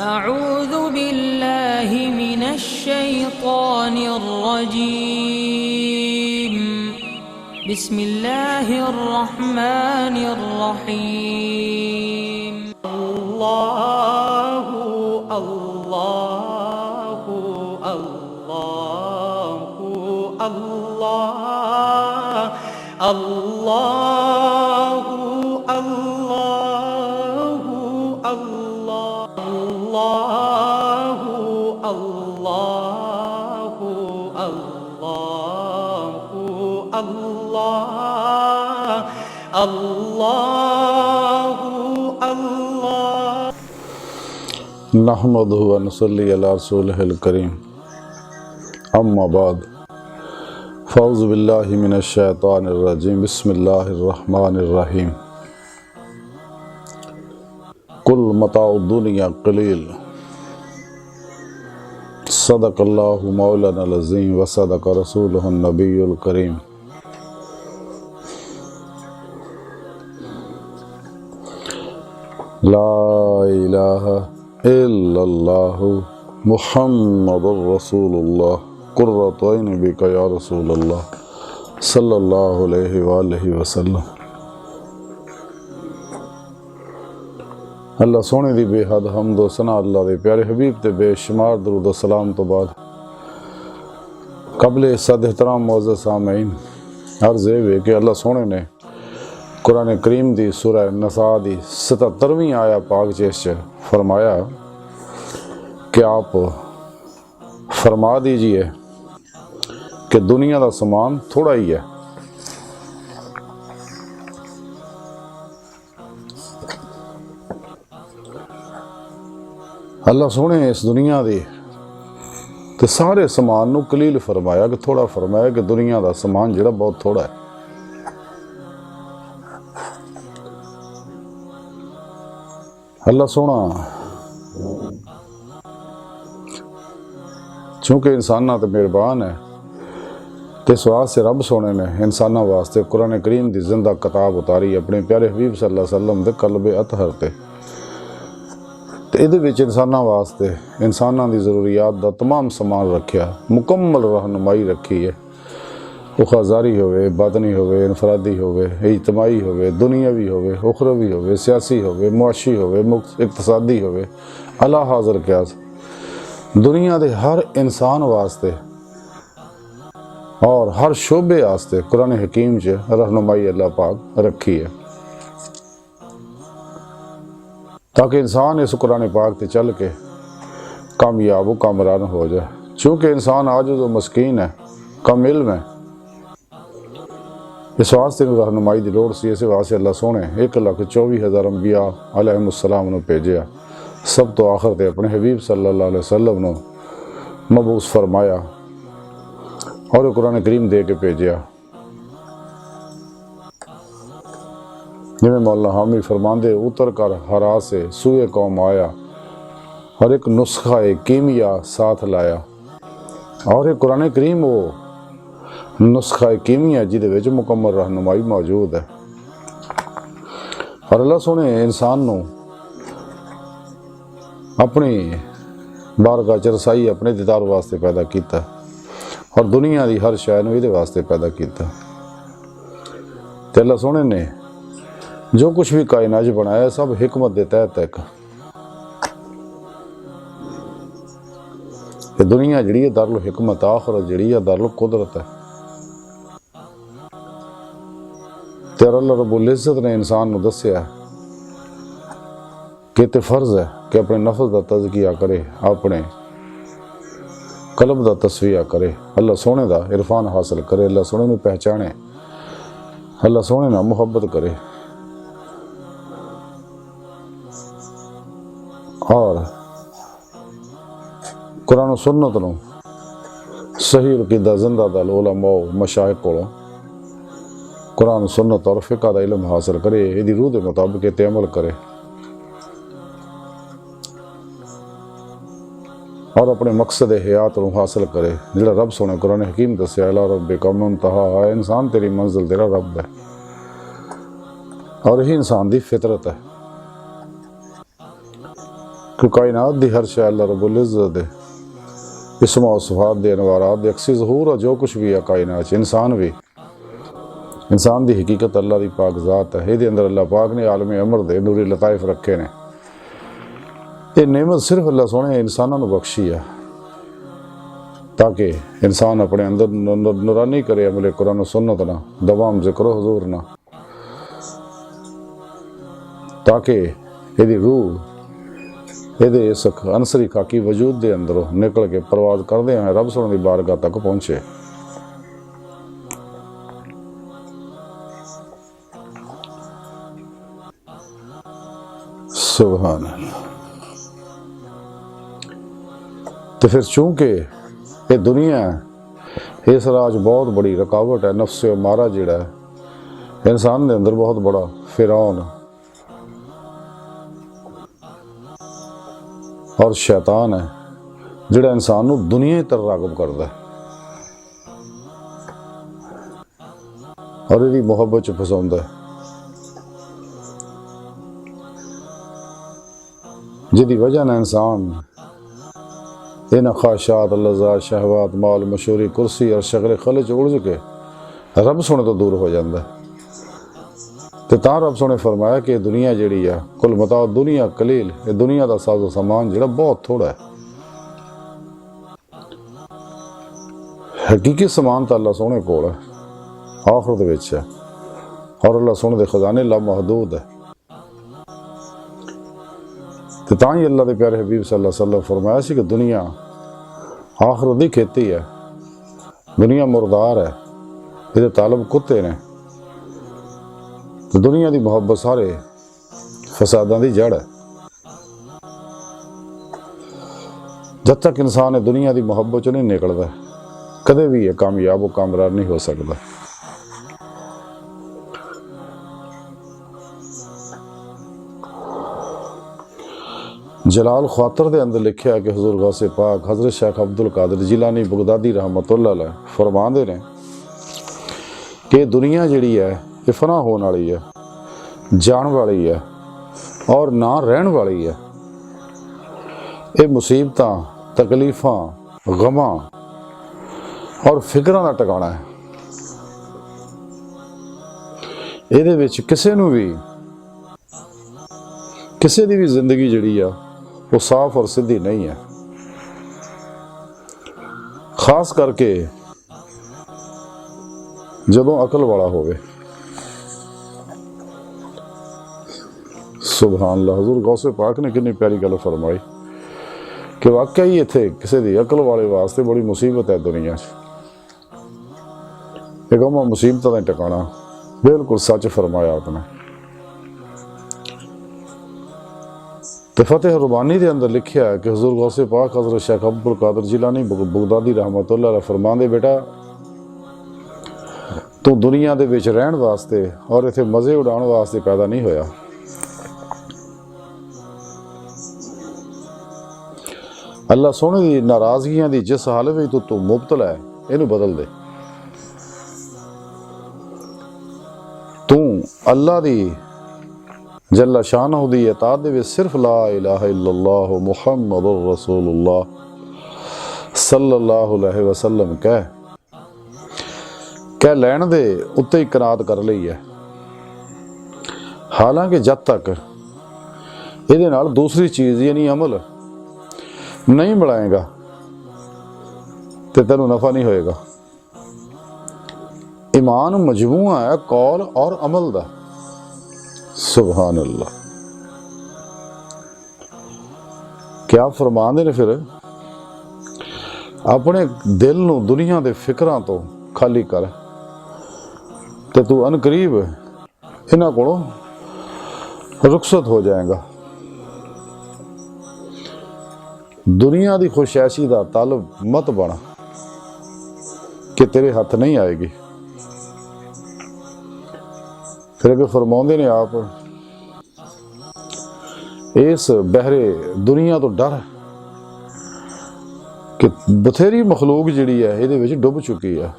अऊज़ु बिल्लाहि मिनश्शैतानिर्रजीम। बिस्मिल्लाहिर्रहमानिर्रहीम। अल्लाहु अल्लाहु अल्लाहु अल्लाह अल्लाहु अल्लाहु अल्लाहु अल्लाहु अल्लाहु अल्लाह अल्लाहु अल्लाह। नहमदुहु व नसल्ली अला रसूलिहिल करीम। अम्मा बाद फ़ौज़ु बिल्लाहि मिनश शैतानिर रजीम। बिस्मिल्लाहिर रहमानिर रहीम। कुल मताउद दुनिया क़लील। सदक़ल्लाहु मौलानाल अज़ीम व सदक़ रसूलुहुन नबियुल करीम। ला इलाहा इल्लल्लाहु मुहम्मदुर रसूलुल्लाह कुर्रतु ऐनि बिका या रसूलल्लाह सल्लल्लाहु अलैहि वसल्लम। अल्लाह सोने दी बेहद हम्द व सना अल्लाह दे प्यारे हबीब ते बेशुमार दरूद व सलाम तो बाद कबले सद एहतराम मुअज़्ज़ज़ सामईन अर्ज़ है कि अल्लाह सोने ने कुरान करीम दी सूरह नसा दी 77वीं आया पाक च फरमाया कि आप फरमा दीजिए कि दुनिया का समान थोड़ा ही है। अल्लाह सोने इस दुनिया दी ते सारे समान नू कलील फरमाया कि थोड़ा फरमाया कि दुनिया का समान जिहड़ा बहुत थोड़ा है। अल्लाह सोना चूँकि इंसाना तो मेहरबान है तो इस वास्ते रब सोने ने इंसाना वास्ते कुरान करीम की जिंदा किताब उतारी अपने प्यारे हबीब सल्लल्लाहु अलैहि वसल्लम के कल्बे अतहर ते इहदे विच इंसाना वास्ते इंसाना की जरूरियात का तमाम समान रखिया, मुकम्मल रहनुमाई रखी है। वो खजारी होवे, बदनी होवे, इनफरादी होवे, इज्तमाई होवे, दुनियावी होवे, उखरवी होवे, सियासी होवे, मुआशी होवे, इक्तसादी होवे, अला हाज़र क्यास दुनिया के हर इंसान वास्ते और हर शोबे वास्ते कुरान हकीम च रहनुमाई अल्लाह पाक रखी है ताकि इंसान इस कुरान पाक ते चल के कामयाब व कामरान हो जाए। चूँकि इंसान आजिज़ व मस्कीन है, कम इल्म है, इस वास्ते रहनुमाई की लोड़ सी। इस वास्ते अल्लाह सोने 1,24,000 अंबिया अलैहिमुस्सलाम नूं भेजिया। सब तो आखिर ते अपने हबीब सल्लल्लाहु अलैहि वसल्लम नूं मबूस फरमाया और कुरान करीम दे के भेजिया। जिवें मौला हामी फरमांदे उतर कर हरा से सूए कौम आया और एक नुस्खा कीमिया साथ लाया। और एक कुरान करीम वो नुस्खा कीमिया जिहदे विच मुकम्मल रहनुमाई मौजूद है। और अल्लाह सोने इंसान नूं अपनी बारगाह च रसाई अपने दीदार वास्ते पैदा किया और दुनिया की हर शय नूं इहदे वास्ते पैदा किया। ते अल्लाह सोने ने जो कुछ भी कायनात बनाया सब हिकमत के तहत है। दुनिया जिहड़ी है दारुल हिकमत, आखिरत जिहड़ी है दारुल कुदरत है। ते अल्लाह रब्बुल इज्जत ने इंसान नूं दस्सिया कि ते फर्ज है कि अपने नफ्स का तज़किया करे, अपने कल्ब का तस्फिया करे, अल्लाह सोने का इरफान हासिल करे, अल्लाह सोने नूं पहचाने, अल्लाह सोने नाल मुहब्बत करे और कुरान सुन्नत नूं सही अकीदा जिंदा दल उलमा मशाइख कोलों कुरान सुन्नत और फिक़ह का इल्म हासिल करे, इहदी रूह के मुताबिक इते अमल करे और अपने मकसद हयात को हासिल करे जिहड़ा रब सोने कुरान हकीम दस्सिया। अला रब्बिका मुंतहा, इंसान तेरी मंजिल तेरा रब है और यही इंसान की फितरत है कि कायनात दी हर शै अल्लाह रब्बुल इज़्ज़त दे इस्म और सिफ़ात दे अनवारात दे अक्सी ज़हूर और जो कुछ भी है कायनात च इंसान भी इंसान दी हकीकत अल्लाह दी पाक ज़ात है। ये अंदर अल्लाह पाक ने आलम अमर दे नूरी लताइफ रखे ने। ये नेमत सिर्फ अल्लाह सोने इंसानों को बख्शी है ताकि इंसान अपने अंदर नूरानी करे अमले कुरान सुन्नत ना दवाम ज़िक्र हुजूर ना, ताकि यदि रूह ये इस अनसरी खाकी वजूद के अंदरों निकल के परवाज करते हैं रब सोने की बारगाह तक पहुँचे। सुभान अल्लाह। तो फिर चूंकि ये दुनिया है इस राज बहुत बड़ी रुकावट है, नफ्स मारा जिहड़ा है इंसान के अंदर बहुत बड़ा फिरौन और शैतान है जिहड़ा इंसान को दुनिया तर रागब करता है और इसकी मुहब्बत च फसाउंदा है, जिहदी वजह न इंसान इन ख्वाहिशात लज़्ज़ात शहवात माल मशहूरी कुर्सी और शगल खले उलझ के रब सोने तो दूर हो जाता है। तो तां रब सोने फरमाया कि दुनिया जिहड़ी आ कुल मता दुनिया कलील, ये दुनिया का साजो समान जिहड़ा बहुत थोड़ा है। हकीकी समान तो अल्लाह सोने कोल है, आखिरत विच है और अल्लाह सोने दे खजाने लामहदूद है। तो तां ही अल्लाह के प्यारे हबीब सल्लल्लाहु अलैहि वसल्लम फरमाया सी कि दुनिया आखिरत की खेती है, दुनिया मुर्दार है, ये तालब कुत्ते ने। तो दुनिया की मुहब्बत सारे फसादां की जड़ है। जब तक इंसान है दुनिया की मुहब्बत चो नहीं निकलता कदे भी है कामयाब और कामयाब नहीं हो सकता। जलाल ख्वातर के अंदर लिखा है कि हुजूर गौसे पाक हज़रत शेख अब्दुल कादिर जिलानी बगदादी रहमतुल्लाह अलैह फरमाते हैं कि दुनिया जिहड़ी है ये फना होने वाली है, जान वाली है और ना रहन वाली है। ये मुसीबतां तकलीफां गमां और फिक्रां दा टिकाणा है। इहदे विच किसी नूं भी किसी दी भी जिंदगी जिहड़ी आ वो साफ और सीधी नहीं है, खास करके जदों अकल वाला होवे। सुभान अल्लाह। हुजूर गौसे पाक ने कितनी प्यारी गल फरमाई कि वाकई इत्थे किसी दी अकल वाले वास्ते बड़ी मुसीबत है दुनिया च। एक मुसीबत का टिकाणा बिल्कुल सच फरमाया आपने। तो फतेह रुबानी के अंदर लिखा है कि हुजूर गौसे पाक हज़रत शेख अब्दुल कादिर जिलानी बगदादी रहमतुल्लाह अलैह फरमांदे बेटा तू दुनिया दे विच रहन वास्ते और इत्थे मज़े उड़ाउण वास्ते पैदा नहीं होया। अल्लाह सोने दी नाराज़गियां दी जिस हालत में तू मुबतला है इनू बदल दे। तू अल्लाह दी जल्ला शानहू दी इताअत दे विच सिर्फ ला इलाहा इल्लल्लाह मुहम्मदुर रसूलुल्लाह सल्लल्लाहु अलैहि वसल्लम कह लैण दे उत्ते ही कनात कर लई है। हालांकि जब तक इहदे नाल दूसरी चीज़ यानी अमल नहीं मिलाएगा तो तेनू नफा नहीं होएगा। ईमान मजमूआ है कौल और अमल दा। सुभान अल्लाह। क्या फरमाते ने फिर अपने दिल नू दुनिया के फिक्रां तो खाली कर ते तू अनकरीब इन्हां कोलों रुखसत हो जाएगा। दुनिया की खुशैशी का तालब मत बना कि तेरे हाथ नहीं आएगी। फिर अगर फरमाते ने आप इस बहरे दुनिया तो डर कि बथेरी मखलूक जिहड़ी है इहदे विच डुब चुकी है।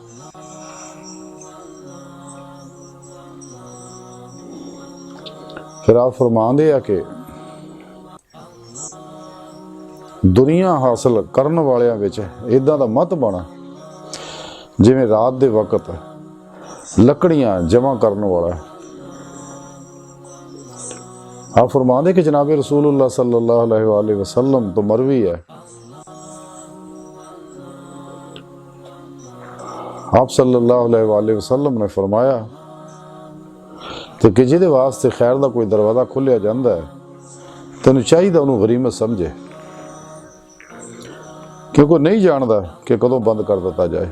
फिर आप फरमाते हैं कि ਦੁਨੀਆ ਹਾਸਲ ਕਰਨ ਵਾਲਿਆਂ ਵਿੱਚ ਇਦਾਂ ਦਾ ਮਤ ਬਣਾ ਜਿਵੇਂ ਰਾਤ ਦੇ ਵਕਤ ਲੱਕੜੀਆਂ ਜਮ੍ਹਾਂ ਕਰਨ ਵਾਲਾ। आप फरमाते कि जनाब रसूलुल्लाह सल्लल्लाहु अलैहि वसल्लम तो मरवी है, आप सल्लल्लाहु अलैहि वसल्लम ने फरमाया कि जिहदे वास्ते खैर दा कोई दरवाज़ा खुलिया जाता है तैनूं चाहिए उन्होंने गरीमत समझे, क्योंकि नहीं जानता कि कदों बंद कर दिता जाए।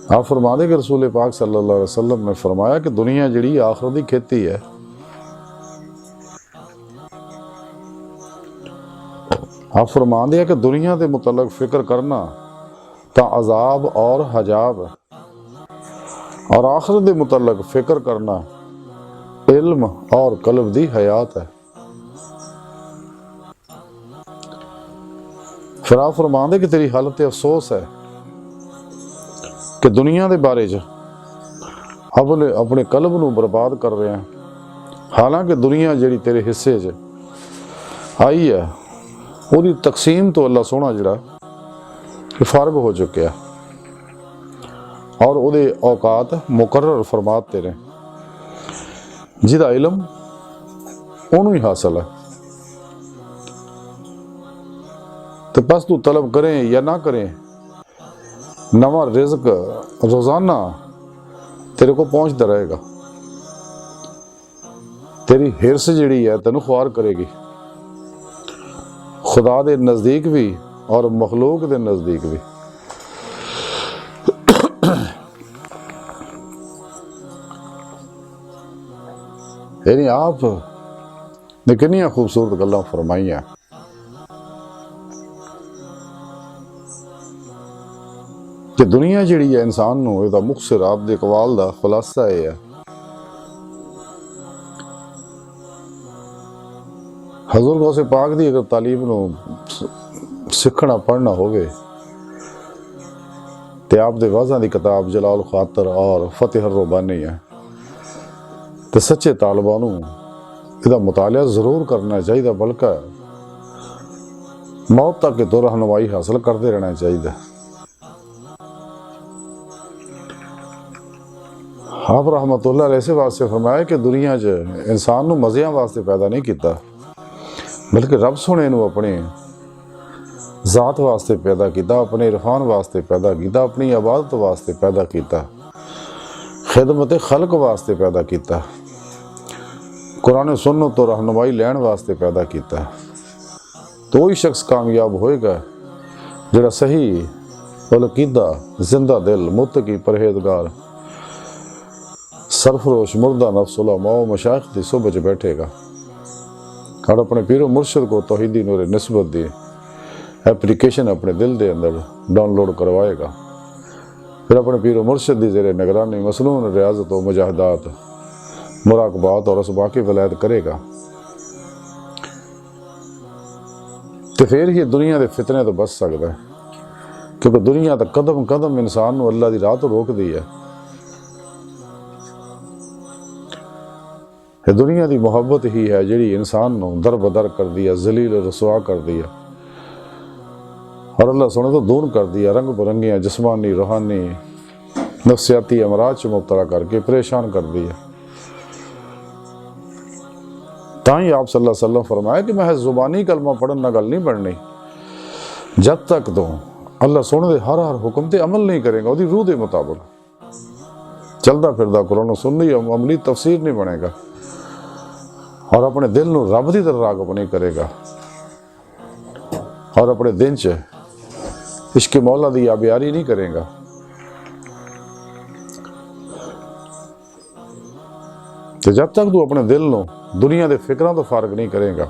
आप फरमाते कि रसूल पाक सल्लल्लाहु अलैहि वसल्लम ने फरमाया कि दुनिया जिहड़ी आखिरत दी खेती है, आप फरमाते हैं कि दुनिया के मुतलक फिक्र करना तो अजाब और हजाब, और आखिरत के मुतलक फिक्र करना इल्म और कल्ब दी हयात है। फिर आप फरमाते कि तेरी हालत अफसोस है कि दुनिया के बारे अपने कल्ब नूं बर्बाद कर रहे हैं, हालांकि दुनिया जिहड़ी तेरे हिस्से च आई है उहदी तकसीम तो अल्लाह सोहना जिहड़ा फारग हो चुकिया और उहदे औकात मुकर्रर फरमाते ने, जिहदा इलम उहनूं ही हासिल है। तो बस तू तलब करें या ना करें, नवा रिज़्क रोज़ाना तेरे को पहुँचता रहेगा। तेरी हिरस जिहड़ी है तैनूं ख्वार करेगी, खुदा दे नज़दीक भी और मखलूक दे नज़दीक भी। यानी आप ने कितनी खूबसूरत गल्लां फरमाइयां। कि दुनिया जिहड़ी है इंसान नूं इहदा मुखसिर आप दे इकबाल दा खुलासा है हज़ूर गौसे पाक दी अगर तालीम नूं सिखना पढ़ना होवे ते आप दे वाज़ां दी किताब जलाल खातर और फतेह रुबानी है, तो सच्चे तालिबां नूं इहदा मुतालिया जरूर करना चाहिए, बल्कि मौत तक तो रहनुमाई हासिल करते रहना चाहिए। आप रहमतुल्लाह अलैहि वास्ते फरमाया कि दुनिया च इंसान नूं मज़ियां वास्ते पैदा नहीं किया, बल्कि रब सोने नूं अपने ज़ात वास्ते पैदा किया, अपने इरफान वास्ते पैदा किया, अपनी इबादत वास्ते पैदा किया, खिदमत खल्क वास्ते पैदा किया, कुरान सुन्नत तो रहनुमाई लैण वास्ते पैदा किया। तो वही शख्स कामयाब होएगा जिहड़ा सही अकीदा, जिंदा दिल, मुत्तकी, परहेजगार, सरफरोश, मुर्दा नफ्स, उलमा व मशाइख की सुबह च बैठेगा और अपने पीरो मुर्शद को तौहीदी नूर निस्बत दी एप्लीकेशन अपने दिल के अंदर डाउनलोड करवाएगा। फिर अपने पीरो मुर्शद की ज़ेरे निगरानी मसनून रियाजत व मुजाहदात, मुराकबात और असबाकी वलायत करेगा। तो फिर ही दुनिया के फितने तो बच सकता है, क्योंकि दुनिया तो कदम कदम इंसान को अल्लाह की राह तो रोक दी है। दुनिया की मुहब्बत ही है जिहड़ी इंसान को दर बदर कर दी है, जलील रसवा कर दी है और अल्लाह सोने तो दूर कर दिया, रंग बिरंगियाँ जिस्मानी रूहानी नफसियाती अमराज च मुबतला करके परेशान कर दिया। ताई आप सल्लल्लाहु अलैहि वसल्लम फरमाया कि महज जुबानी कलमा पढ़न ना गल नहीं बननी, जब तक तो अल्लाह सोने दे हर हर हुक्म ते अमल नहीं करेगा, उसदी रूह के मुताबिक चलता फिरदा कुरान सुन्नी अमली तफसीर नहीं बनेगा और अपने दिल नूं रब दी तरफ राग़ब नहीं करेगा और अपने दिन च इश्क मौला दी आबियारी नहीं करेगा। तो जब तक तू अपने दिल नूं दुनिया के फिक्रां तो फारग नहीं करेगा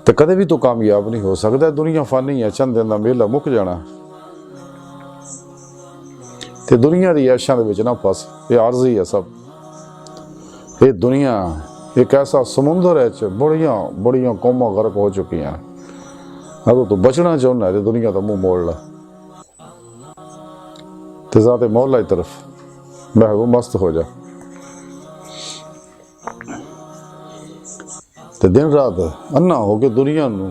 तो कदे भी तू कामयाब नहीं हो सकता। दुनिया फानी है, चंद दिन दा मेला मुक जाना। तो दुनिया की ऐशां दे विच ना फस, ये आरजी है सब। ये दुनिया एक ऐसा समुंदर है, बड़ियां बड़ियां कौमां गर्क हो चुकी हैं। अगर तू बचना चाहना है तो दुनिया का मुंह मोड़ ला। ਤੇ ਜ਼ਾਤੇ ਮੌਲਾ ਦੀ ਤਰਫ ਮਹਿਬੂਬ ਮਸਤ ਹੋ ਜਾ। ਤੇ ਦਿਨ ਰਾਤ ਅੰਨਾ ਹੋ ਕੇ ਦੁਨੀਆ ਨੂੰ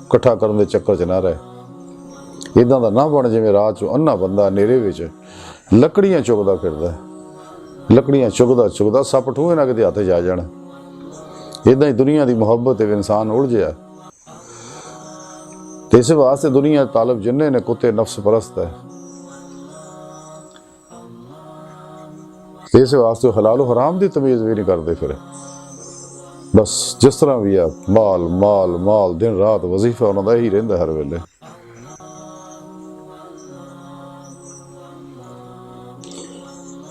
ਇਕੱਠਾ ਕਰਨ ਦੇ ਚੱਕਰ 'ਚ ਨਾ ਰਹੇ। ਇੱਦਾਂ ਦਾ ਨਾ ਬਣ ਜਿਵੇਂ ਰਾਤ 'ਚੋਂ ਅੰਨਾ ਬੰਦਾ ਹਨੇਰੇ ਵਿੱਚ ਲੱਕੜੀਆਂ ਚੁਗਦਾ ਫਿਰਦਾ, ਲੱਕੜੀਆਂ ਚੁਗਦਾ ਚੁਗਦਾ ਸੱਪ ਠੂਹੇ ਨਾਲ ਕਿਤੇ ਹੱਥ ਜਾ ਜਾਣ। ਇੱਦਾਂ ਹੀ ਦੁਨੀਆ ਦੀ ਮੁਹੱਬਤ ਤੇ ਇਨਸਾਨ ਉਲਝਿਆ। ਤੇ ਇਸ ਵਾਸਤੇ ਦੁਨੀਆ ਤਾਲਬ ਜਿੰਨੇ ਨੇ ਕੁੱਤੇ ਨਫਸ ਪਰਸਤ ਹੈ। ਤੇ ਇਸ ਵਾਸਤੇ ਹਲਾਲ ਹਰਾਮ ਦੀ ਤਮੀਜ਼ ਵੀ ਨਹੀਂ ਕਰਦੇ। ਫਿਰ ਬਸ ਜਿਸ ਤਰ੍ਹਾਂ ਵੀ ਆ ਮਾਲ ਮਾਲ ਮਾਲ, ਦਿਨ ਰਾਤ ਵਜ਼ੀਫਾ ਉਹਨਾਂ ਦਾ ਇਹੀ ਰਹਿੰਦਾ ਹਰ ਵੇਲੇ।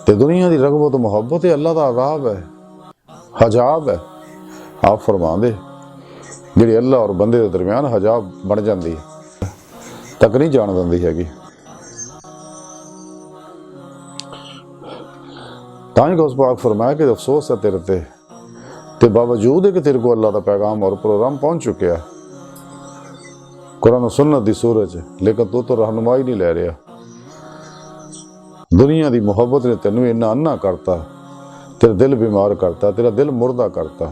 ਤੇ ਦੁਨੀਆ ਦੀ ਰਗਬਤ ਮੁਹੱਬਤ ਇਹ ਅੱਲਾ ਦਾ ਅਜ਼ਾਬ ਹੈ, ਹਜਾਬ ਹੈ। ਆਪ ਫਰਮਾਉਂਦੇ ਜਿਹੜੀ ਅੱਲਾ ਔਰ ਬੰਦੇ ਦੇ ਦਰਮਿਆਨ ਹਜਾਬ ਬਣ ਜਾਂਦੀ ਹੈ, ਤੱਕ ਨਹੀਂ ਜਾਣ ਦਿੰਦੀ ਹੈਗੀ। ਤਾਂ ਹੀ ਉਸ ਪਾਕ ਫਰਮਾਇਆ ਕਿ ਅਫਸੋਸ ਹੈ ਤੇਰੇ ਤੇ ਬਾਵਜੂਦ ਹੈ ਕਿ ਤੇਰੇ को अल्लाह का पैगाम और प्रोग्राम पहुंच चुके हैं कुरान और सुन्नत दी सूरत, लेकिन तू तो रहनुमाई नहीं ले रहा। दुनिया की मुहब्बत ने तेनू इन्ना अन्ना करता, तेरा दिल बीमार करता, तेरा दिल मुर्दा करता।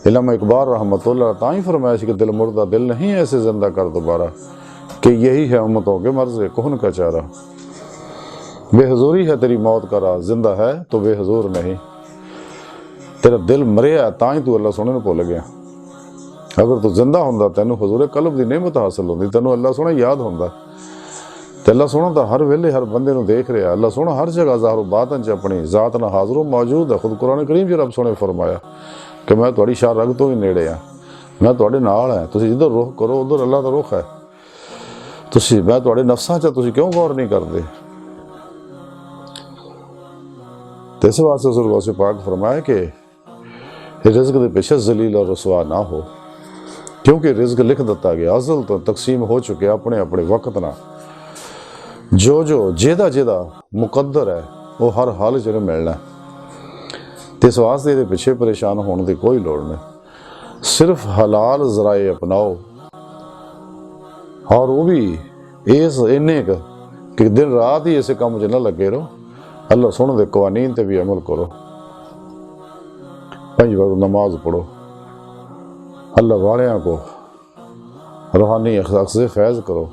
इल्लामा इकबाल रहमतुल्लाह तां ही फरमाया कि दिल मुर्दा दिल नहीं ऐसे जिंदा कर दोबारा, कि यही है उम्मतों के मर्ज़ कौन का चारा। बेहजूरी है तेरी मौत का राज, जिंदा है तो बेहजूर नहीं। तेरा दिल मरिया तां ही तू अल्लाह सोने नूं भुल गया। अगर तू जिंदा हुंदा तैनूं हजूरे कल्ब दी नेमत हासिल हुंदी, तैनूं अल्लाह सोना याद हुंदा। ते अल्लाह सोना तो हर वेले हर बंदे नूं देख रहा। अल्लाह सोना हर जगह ज़ाहिर बातन च अपनी जात नाल हाज़िर मौजूद है। खुद कुरान करीम च रब सोने फरमाया कि मैं तुहाडी शाह रग तो भी नेड़े आ, मैं तुहाडे नाल है। तुसीं जिधर रुख करो उधर अल्लाह दा रुख है। तुसीं मैं तुहाडे नफ्सां च तुसीं क्यों गौर नहीं करदे। ते इस वास्ते रसूल से पाक फरमाया कि रिज़्क़ दे पिछे ज़लील और रसवा ना हो, क्योंकि रिज़्क़ लिख दिता गया, अज़ल तो तकसीम हो चुके अपने अपने वक्त ना। जो जो जेदा जेदा मुकद्दर है वो हर हाल च मिलना। तो इस वास्ते ये पिछे परेशान होने की कोई लोड़ नहीं। सिर्फ हलाल ज़राए अपनाओ, और वो भी इस इन्ने कि दिन रात ही इस काम च ना लगे रहो। अल्लाह सुन दे कवानीन ते भी अमल करो, 5 वक्त नमाज पढ़ो, अल्लाह वालियां को रूहानी अखलाक से फैज़ करो।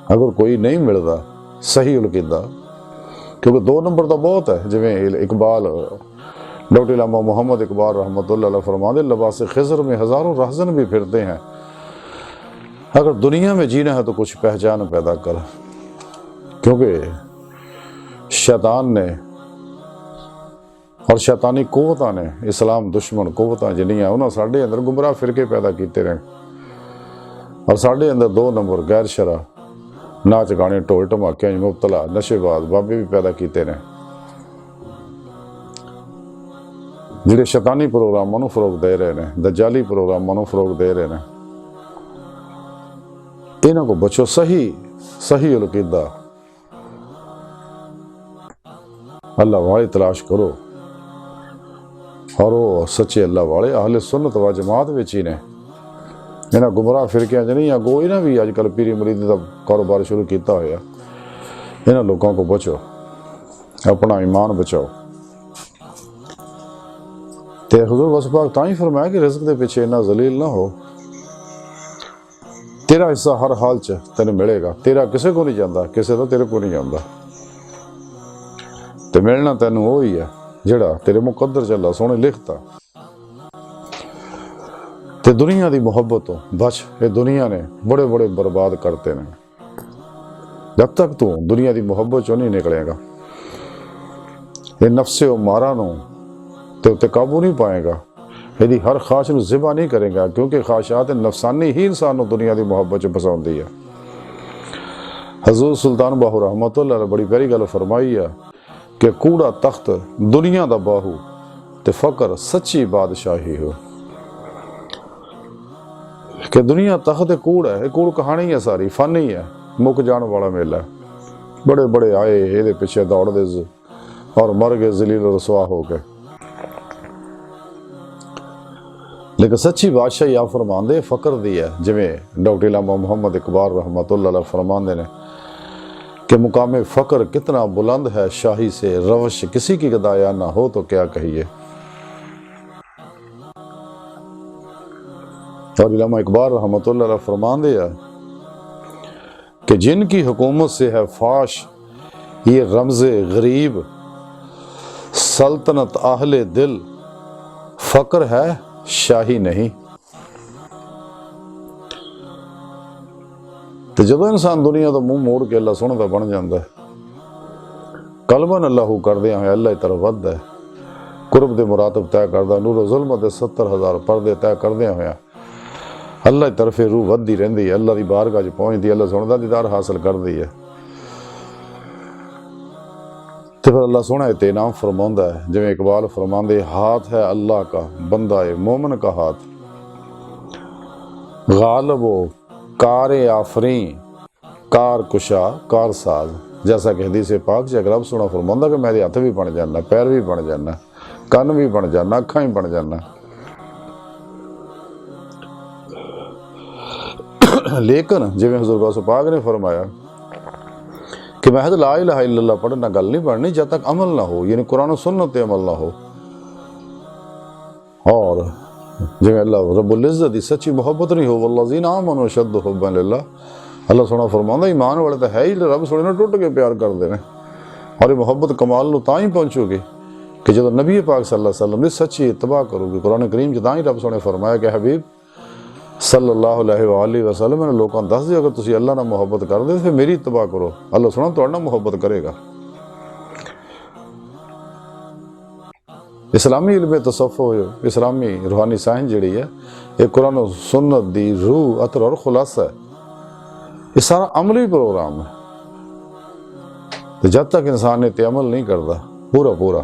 अगर कोई नहीं मिलता सही उलकीदा, क्योंकि 2 नंबर तो बहुत है। जिमें इकबाल डॉक्टर इलामा मोहम्मद इकबाल रहमतुल्लाह अलैह फरमाते, लबास खिज़र में हज़ारों रहज़न भी फिरते हैं। अगर दुनिया में जीना है तो कुछ पहचान पैदा कर, क्योंकि शैतान ने और शैतानी कुव्वतां ने, इस्लाम दुश्मन कुव्वतां जिन्नियां उन्होंने साढ़े अंदर गुमराह फिरके पैदा किए रहे। और साढ़े अंदर 2 नंबर गैर शरा नाच गाने ढोल धमाकियां मुबतला नशेबाज बाबे भी पैदा किए ने, जिहड़े शैतानी प्रोग्रामां नूं फरोग दे रहे हैं, दजाली प्रोग्रामां नूं फरोग दे रहे हैं। इन्हां को बचो। सही सही उलकीदा अल्लाह वाले तलाश करो, और वो सच्चे अल्लाह वाले अहले सुन्नत व जमात विच ही ने। इन्हां गुमराह फिरकियां च नहीं। अगो इन्हां भी अजकल पीरी मुरीदी का कारोबार शुरू किया होया। इन्हां लोगों को बचो, अपना ईमान बचाओ। ते हुज़ूर बस पाक तां ही फरमाया कि रिज़्क़ दे पिछे इन्ना जलील ना हो। तेरा हिस्सा हर हाल च तेन मिलेगा। तेरा किसी को नहीं जाता, किसी का तेरे को नहीं आता। तो मिलना तेन वो ही है जिहड़ा तेरे मुकद्दर च अल्लाह सोने लिखता। ते दुनिया की मुहब्बत तो बच। ये दुनिया ने बड़े बड़े बर्बाद करते हैं। जब तक तू दुनिया की मुहब्बत चो नहीं निकलेगा, ये नफ्से मारा नूं ते उत्ते काबू नहीं पाएगा। यदि हर ख्वाहिश नूं ज़िबा नहीं करेगा, क्योंकि ख्वाहिशात नफसानी ही इंसान नूं दुनिया की मुहब्बत च फसाउंदी है। हज़ूर सुल्तान बाहू रहमतुल्लाह अलैह बड़ी प्यारी गल फरमाई है कि कूड़ा तख्त दुनिया दा बाहू ते फकर सच्ची बादशाही हो। कि दुनिया तख्त कूड़ है, कूड़ कहानी है, सारी फन ही है, मुक जाने वाला मेला है। बड़े बड़े आए ये पिछे दौड़ते और मर गए जलील रसवा हो गए। लेकिन सच्ची बादशाही आप फरमाते फकर दी है। जिमें डॉक्टर इलामा मोहम्मद इकबाल रहमतुल्लाह अलैह फरमाते ने कि मुकाम फ़क्र कितना बुलंद है शाही से, रवश किसी की गदाया ना हो तो क्या कहिए। और इल्लामा इकबाल रहमतुल्लाह अलैह फरमान दिया कि जिनकी हुकूमत से है फाश ये रमज़े गरीब, सल्तनत आहले दिल, फ़क्र है शाही नहीं। तो जदों इंसान दुनिया तो मुंह मोड़ के अल्लाह सोहणे दा बन जाता है, कलबन अल्लाहू करदे होए अल्लाह की तरफ वधदा है, कुर्ब दे मुरातब तय करदा, नूर ज़ुल्मत दे 70,000 पर्दे तय करदे होए अल्लाह की तरफे रूह वधदी रहिंदी है, अल्लाह की बारगाह च पहुंचदी, अल्लाह सोहणे दा दीदार हासिल करदी है। तो फिर अल्लाह सोहना ते इनाम फरमांदा है, जिवें इकबाल फरमांदे, हाथ है अल्लाह का बंदा है मोमिन का हाथ, गालिब कार आफरी कार कुशा कार साज। जैसा कि हदीस पाक च रब सोहना फरमांदा कि मेरे हथ भी बन जाना, पैर भी बन जाना, कन्न भी बन जाना, अखां भी बन जाना। लेकिन जिवें हुज़ूर गौस पाक ने फरमाया कि महज ला इलाहा इल्लल्लाह पढ़ना गल नहीं बननी जब तक अमल ना हो, यानी कुरान और सुन्नत पे अमल ना हो। और जिवें अल्लाह रब्बुल इज़्ज़त दी सच्ची मोहब्बत नहीं हो, वल्लज़ीना आमनू अशद्दु हुब्बन लिल्लाह, अल्लाह सोहना फरमांदा ईमान वाले तो है ही रब सोहणे नाल टुट के प्यार करदे ने। और ये मोहब्बत कमाल नूं तां ही पहुंचोगे कि जदों नबी पाक सल्लल्लाहु अलैहि वसल्लम दी सच्ची इत्तबा करोगे। कुरान करीम च तां ही रब सोहणे फरमाया कि हबीब सल्लल्लाहु अलैहि वसल्लम मैंने लोगों दस दिओ, अगर तुसीं अल्लाह नाल मुहब्बत करदे फिर मेरी इत्तबा करो, अल्लाह सोहना तुहाडे नाल मुहब्बत करेगा। इस्लामी इल्म तसव्वुफ, इस्लामी रूहानी साइंस जिहड़ी है, ये कुरान और सुन्नत दी रूह अतर और खुलासा है। ये सारा अमली प्रोग्राम है। तो जब तक इंसान ने ते अमल नहीं करता पूरा पूरा,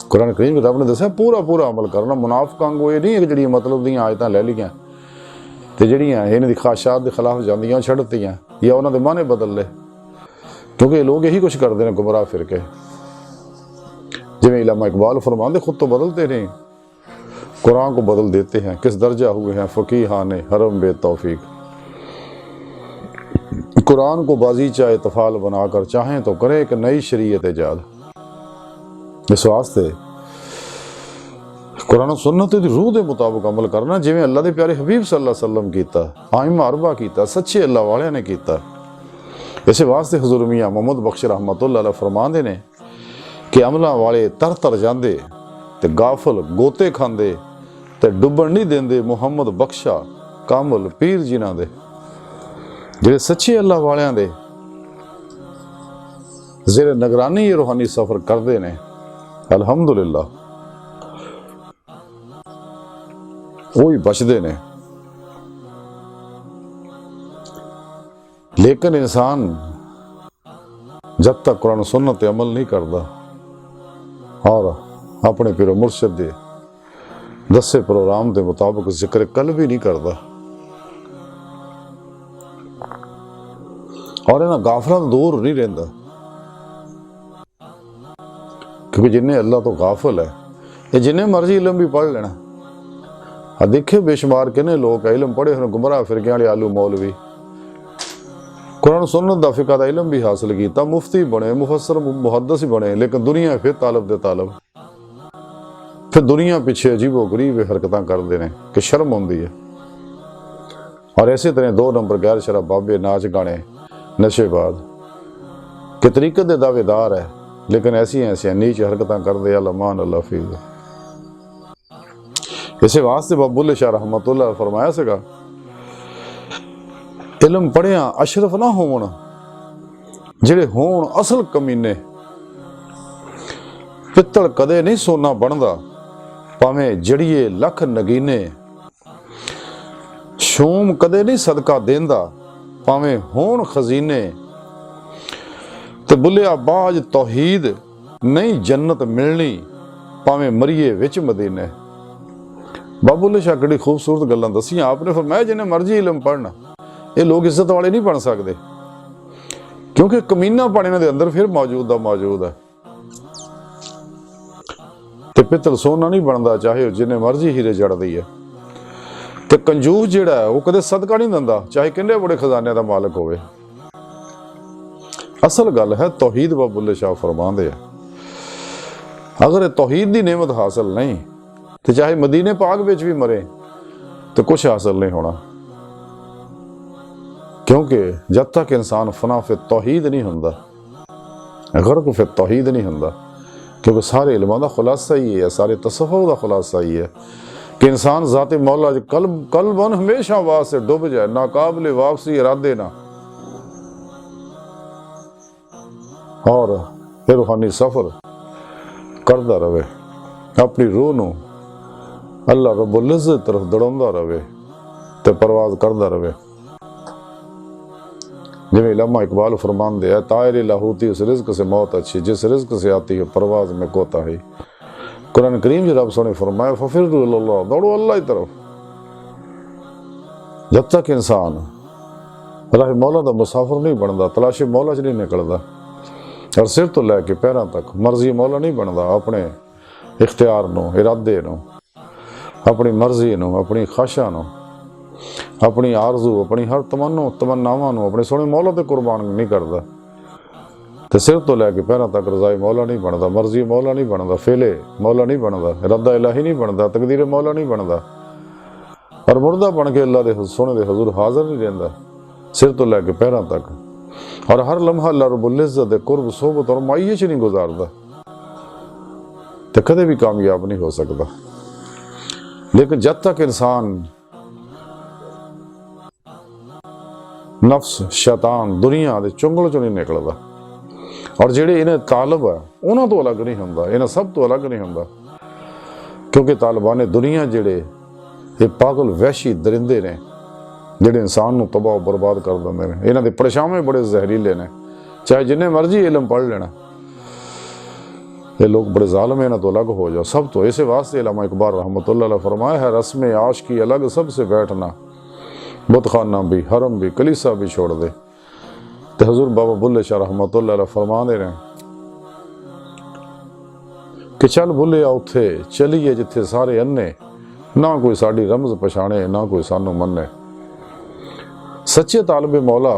कुरान करीम रब ने दस्सिया पूरा पूरा अमल करना। मुनाफिकां वांगू ये नहीं है कि जिहड़ियां मतलब दी आयतां लै लियां ते जिहड़ियां इन्हां दी ख्वाहिशात दे खिलाफ जांदियां छड्डतियां या उन्हां दे माने बदल ले, क्योंकि ये लोग यही कुछ करते हैं गुमराह फिर के। जिवें इल्लामा इकबाल फरमाते, खुद तो बदलते नहीं, कुरान को बदल देते हैं। किस दर्जा हुए हैं फ़कीहाने हरम बे तौफीक, कुरान को बाजीचा इतफाल बनाकर चाहें तो करें एक नई शरीयत ईजाद। इस वास्ते कुरान सुन्नत दी रूह दे मुताबिक अमल करना, जिवें अल्लाह दे प्यारे हबीब सल्लल्लाहु अलैहि वसल्लम कीता, आइमा अरबा कीता, सच्चे अल्लाह वालियां ने कीता। इस वास्ते हुज़ूर मियां मोहम्मद बख्श रहमतुल्लाह अलैह फरमांदे ने कि अमलां वाले तर तर जांदे ते गाफल गोते खांदे ते डुबण नहीं देंदे मुहम्मद बख्शा कामल पीर जिन्हां दे। जिहड़े सच्चे अल्लाह वालियां दे ज़ेरे निगरानी ये रूहानी सफ़र करते ने, अल्हम्दुलिल्लाह वो ही बचते ने। लेकिन इंसान जब तक कुरान सुन्नत पे अमल नहीं करता और अपने पीरो मुर्शिद दे दसे प्रोग्राम के मुताबिक जिक्र कल भी नहीं करता और इन्हां गाफलां तो दूर नहीं रहिंदा, क्योंकि जिन्हें अल्लाह तो गाफिल है ये जिन्हें मर्जी इलम भी पढ़ लेना। देखे बेशुमार किन्ने लोग इलम पढ़े हुए गुमराह फिरके वाले आलू मौलवी, कुरान सुन्नत दा फिका दा इलम भी हासिल किया, मुफ्ती बने, मुफस्सर मुहद्दिस बने, लेकिन दुनिया फिर तालब दे तालब, फिर दुनिया पिछे अजीबो गरीब हरकतां करते हैं कि शर्म आती है। और इसे तरह 2 नंबर गैर शराब बाबे, नाच गाने, नशेबाज के तरीके दे दावेदार है, लेकिन ऐसिया नीच हरकतां करते अल्लाह अल्लाह फीज़। इसे वास्ते बुल्ले शाह रहमतुल्लाह फरमाया सगा, इलम पढ़िया अशरफ ना होवन, जिहड़े होण असल कमीने। पित्तल कदे नहीं सोना बनदा, भावें जड़िए लख नगीने। शूम कदे नहीं सदका देंदा, भावें होण खजीने। ते बुलिया बाज तौहीद नहीं जन्नत मिलनी, भावें मरिए विच मदीने। बाबुल्ले शाह कड़ी खूबसूरत गल्लां दसियां आपने। फरमाया जिन्हें मर्जी इलम पढ़ना, ये लोग इज्जत वाले नहीं बन सकते, क्योंकि कमीना पाने इन्हां दे अंदर फिर मौजूद है। ते पित्तल सोना नहीं बनता, चाहे जिन्हें मर्जी हीरे जड़ दी है। ते कंजूस जिहड़ा है वो कदे सदका नहीं दिंदा, चाहे किन्ने बड़े खजाने का मालिक होवे। असल गल है तौहीद। बाबा बुल्ले शाह फरमाते हैं अगर तौहीद की नेमत हासिल नहीं तो चाहे मदीने पाक विच भी मरे तो कुछ हासिल नहीं होना, क्योंकि जब तक इंसान फना फिर तौहीद नहीं हुंदा, गर्क फिर तौहीद नहीं हुंदा। क्योंकि सारे इल्मां दा खुलासा ही है, सारे तसव्वुफ दा खुलासा ही है कि इंसान ज़ाते मौला कल्बन हमेशा वास से डूब जाए, नाकाबिले वापसी इरादे ना, और फिर रूहानी सफर करता रहे, अपनी रूह नूं अल्लाह रब्बुल इज़्ज़त तरफ दौड़ाउंदा रहे ते परवाज करता रहे। जिवें इल्मा इकबाल फरमाते हैं तायर लाहूती उस रिज़्क से मौत अच्छी, जिस रिज़्क से आती है परवाज में कोताही। कुरान करीम जो रब सोने फरमाया फफिरु इलल्लाह, दौड़ो अल्लाह की तरफ। जब तक इंसान राह मौला दा मुसाफिर नहीं बनता, तलाशी मौला च नहीं निकलता, और सिर तो लैके पैरों तक मर्जी मौला नहीं बनता, अपने इख्तियार नूं, इरादे नूं, अपनी मर्जी नूं, अपनी ख्वाहिशां नूं, अपनी आरजू, अपनी हर तमन्नावां नूं अपने सोने मौला ते कुर्बान नहीं करता, तो सिर तो लैके पैरों तक रज़ाई मौला नहीं बनता, मर्जी मौला नहीं बनता, फेले मौला नहीं बनता, इरादा इलाही नहीं बनता, तकदीर मौला नहीं बनता, और मुर्दा बन के अल्लाह दे सोने दे हजूर हाजिर नहीं रहता सिर तो लैके पैरों तक, और हर लम्हा अल्लाह रब्बुल इज़्ज़त दे कुर्ब सोबत और माइये च नहीं गुजारदा, तो कदे भी कामयाब नहीं हो सकता। लेकिन जब तक इंसान नफ्स, शैतान, दुनिया के चुंगल चो नहीं निकलता, और जेड़े इन्हें तालब है उन्होंने तो अलग नहीं होंदा, इन्हें सब तो अलग नहीं होंदा, क्योंकि तालिबान दुनिया जेड़े ये पागल वहशी दरिंदे ने जेड़े इंसान को तबाह बर्बाद कर देंगे ने, इन्हों के परछावे बड़े जहरीले ने, चाहे जिन्ने मर्जी इलम पढ़ लेना, ये लोग बड़े जालिम है, इन्हों तो अलग हो जाओ सब तो। इसे वास्ते इल्मा इकबाल रहमतुल्लाह अलैह फरमाया है रस्म आश की अलग सबसे बैठना, बुतखाना भी, हरम भी, कलीसा भी छोड़ दे। तो हजूर बाबा बुल्ले शाह रहमतुल्लाह अलैह फरमा दे रहे कि चल बुल्ले उथे चलीए जिथे सारे अन्ने, ना कोई साड़ी रमज पछाणे, ना कोई सानू मन्ने। सच्चे तालिब मौला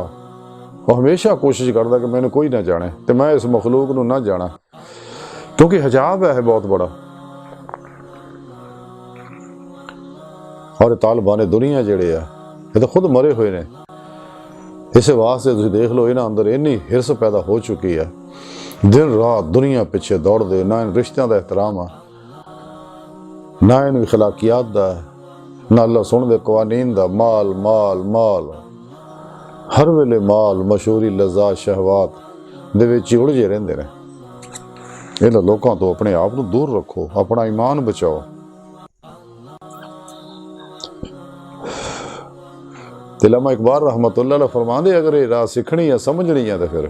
वो हमेशा कोशिश करता कि मैंने कोई ना जाने, तो मैं इस मखलूक नू ना जाना, क्योंकि हिजाब है बहुत बड़ा। और तालिबान दुनिया जेड़े आ ये तो खुद मरे हुए ने, इस वास्ते तुसीं देख लो इन्हां अंदर इन्नी हिरस पैदा हो चुकी है, दिन रात दुनिया पिछे दौड़ दे, ना इन रिश्तों का एहतराम आ, ना इन अखलाकियात दा, ना अल्लाह सुन दे कवानीन दा, माल माल माल, हर वेले माल, मशहूरी, लज़्ज़ात, शहवात दे विच ही उलझे रहिंदे ने। इन्हां लोकां तो अपने आप नूं दूर रखो, अपना ईमान बचाओ। इल्मा इकबाल रहमतुल्लाह अलैह फरमांदे अगर ये राह सीखनी है समझनी है तो फिर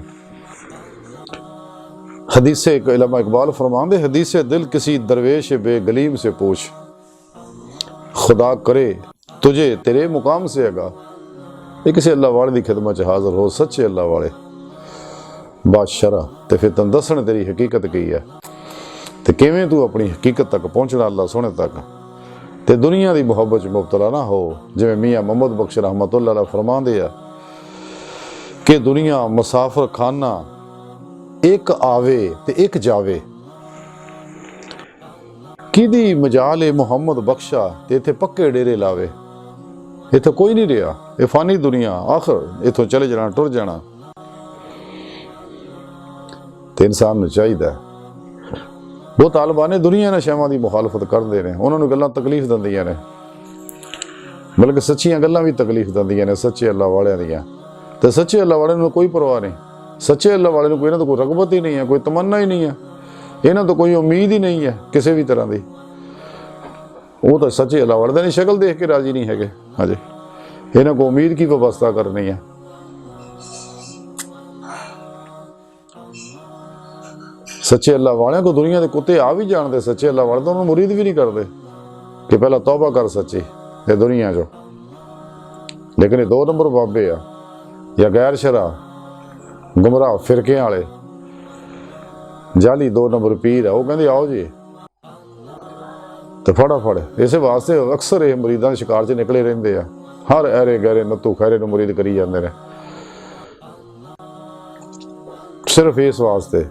हदीसे इल्मा इकबाल फरमांदे हदीसे दिल किसी दरवेश बेगलीम से पूछ, खुदा करे तुझे तेरे मुकाम से अगा। ये किसी अल्लाह वाले की खिदमत हाजिर हो, सच्चे अल्लाह वाले बादशाह, तो फिर तुम दसण तेरी हकीकत की है, तो किवें तू अपनी हकीकत तक पहुँचना अल्लाह सोने तक, ते दुनिया की मुहब्बत च मुबतला ना हो। जिवें मियाँ मोहम्मद बख्श रहमतुल्लाह अलैह फरमांदे आ कि दुनिया मुसाफिर खाना, एक आवे ते एक जावे, किदी मजाल है मुहम्मद बख्शा ते इत्थे पक्के डेरे लावे। इत्थे कोई नहीं रहा, ये फानी दुनिया, आखिर इत्थों चले जाना, टुर जाना। तो इंसान नूं चाहिदा वो तालिबान दुनिया ने शैवां की मुखालफत करते हैं, उन्होंने गल्लां तकलीफ दिंदियां ने, बल्कि सच्चियां गल्लां भी तकलीफ दिंदियां ने सच्चे अल्लाह वालियां दियां। तो सच्चे अल्लाह वाले नूं कोई परवाह नहीं, सच्चे अल्लाह वाले नूं इन्हां तो कोई रगबत ही नहीं है, कोई तमन्ना ही नहीं है, इन्हां तो कोई उम्मीद ही नहीं है किसी भी तरह की। वो तो सच्चे अल्लाह वाले दी शक्ल देख के राजी नहीं है हजे, इन्हां को उम्मीद की व्यवस्था करनी है। सच्चे अल्लाह वाले को दुनिया के कुत्ते आ भी जानते, सच्चे अल्लाह वाले तो उन्होंने मुरीद भी नहीं करते कि पहला तौबा कर सच्ची ये दुनिया जो। लेकिन ये 2 नंबर बाबे आ या गैर शरा गुमराह फिरके वाले जाली 2 नंबर पीर है, वो कहते आओ जी तो फटाफट। इस वास्ते अक्सर ये मुरीदां के शिकार च निकले रहते हैं, हर ऐरे गहरे नत्तू खैरे नूं मुरीद करी जाते हैं। सिर्फ इस वास्ते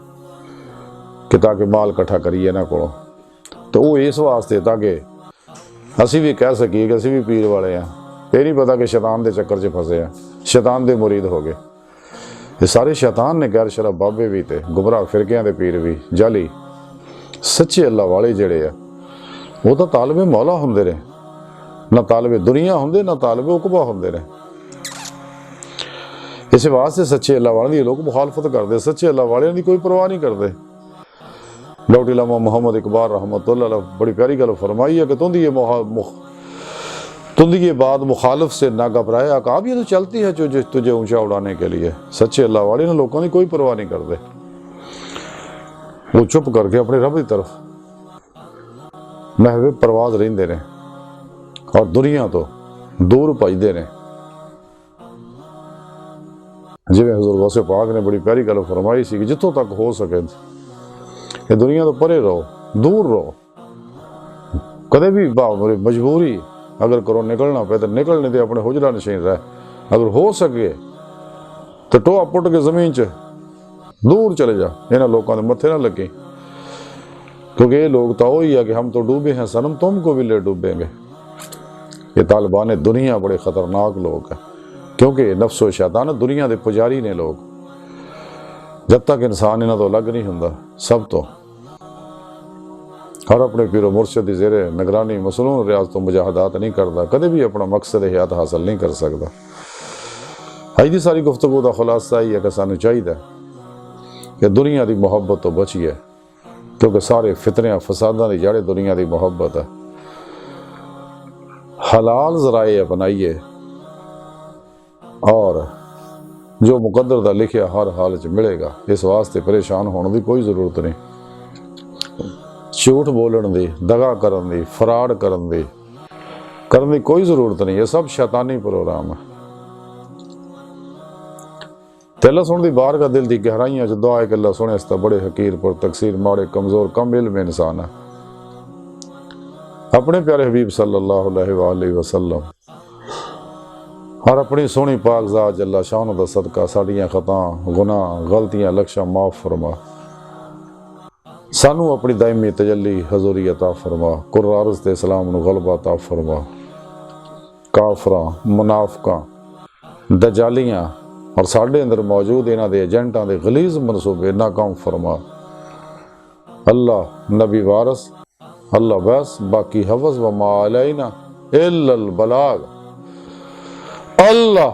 कि ताकि माल इकट्ठा करिए इन्हां कोलों, तो वो इस वास्ते ताकि असी भी कह सकीए कि असी भी पीर वाले हैं। ये नहीं पता कि शैतान के चक्कर च फसे हैं, शैतान के मुरीद हो गए। ये सारे शैतान ने गैर शरफ बाबे भी ते गुमराह फिरकियां दे पीर भी जाली। सच्चे अल्लाह वाले जिहड़े आ वो तो तालबे मौला हुंदे ने, ना तालबे दुनिया हुंदे ना तालबे उकबा हुंदे ने। इस वास्ते सच्चे अल्लाह वाले लोग मुखालफत करते, सच्चे अल्लाह वाले की कोई परवाह नहीं करते। डॉक्टर इलामा मोहम्मद इकबाल रहमतुल्लाह अलैह बड़ी प्यारी गल फरमाई है कि तुंदी ये बात मुखालिफ से ना घबराया, कहा भी ये तो चलती है तुझे ऊंचा उड़ाने के लिए। सच्चे अल्लाह वाले ने लोगों की कोई परवाह नहीं करते, वो चुप करके अपने रब की तरफ महवे परवाज रहिंदे ने और दुनिया तो दूर भजदे ने। जिवें हज़ूर गौसे पाक ने बड़ी प्यारी गल फरमाई सी कि जितों तक हो सके ये दुनिया तो परे रहो, दूर रहो। कदे भी मजबूरी अगर करो निकलना पे तो निकलने दे अपने हुजरा नशीन रह। अगर हो सके तो टोआ पुट के जमीन च दूर चले जा, इन्होंने लोगों के मत्थे ना लगे, क्योंकि ये लोग तो वही है कि हम तो डूबे हैं सनम तुमको भी ले डूबेंगे। ये तालिबान दुनिया बड़े खतरनाक लोग हैं, क्योंकि नफ्सो शैतान दुनिया के पुजारी ने लोग। जब तक इंसान इन्हों तो अलग नहीं हुंदा सब तो, हर अपने पीरो मुर्शद की जेरे निगरानी मसलून रियाज तो मुजाहदात नहीं करता, कदे भी अपना मकसद हयात हासिल नहीं कर सकता। अज की सारी गुफ्तगू का खुलासा ही है कि सानू चाहिए कि दुनिया की मुहब्बत तो बचिए, क्योंकि सारे फितने फसादा की जड़ दुनिया की मुहब्बत है। हलाल ज़राए अपनाइए और जो मुकद्दर दा लिखिया हर हाल च मिलेगा। इस वास्ते परेशान होने की कोई जरूरत नहीं, झूठ बोलन दी, दगा करन दी, फराड करन दी कोई जरूरत नहीं। ये सब शैतानी प्रोग्राम है। अल्लाह सुन दी बार का दिल की गहराइयां च दुआ है कि अल्लाह सुने इसका बड़े हकीर पर तकसीर माड़े कमजोर कम इल्म इंसान है। अपने प्यारे हबीब सल्लल्लाहु अलैहि वसल्लम और अपनी सोहनी पाक ज़ात जल्ला शान दा सदका साड़ियां खता गुनाह गलतियां लक्ष्यां माफ फरमा। सानू अपनी दायमी तजल्ली हजूरी अता फरमा। कुर्रारस ते इस्लाम नू गलबा अता फरमा। काफरां मुनाफिकां दजालियां और साढ़े अंदर मौजूद इन्हां दे एजेंटां दे गलीज मनसूबे नाकाम फरमा। अल्लाह नबी वारस अल्लाह बस बाकी हवस व मा अलैना इल्लल बलाग। अल्लाह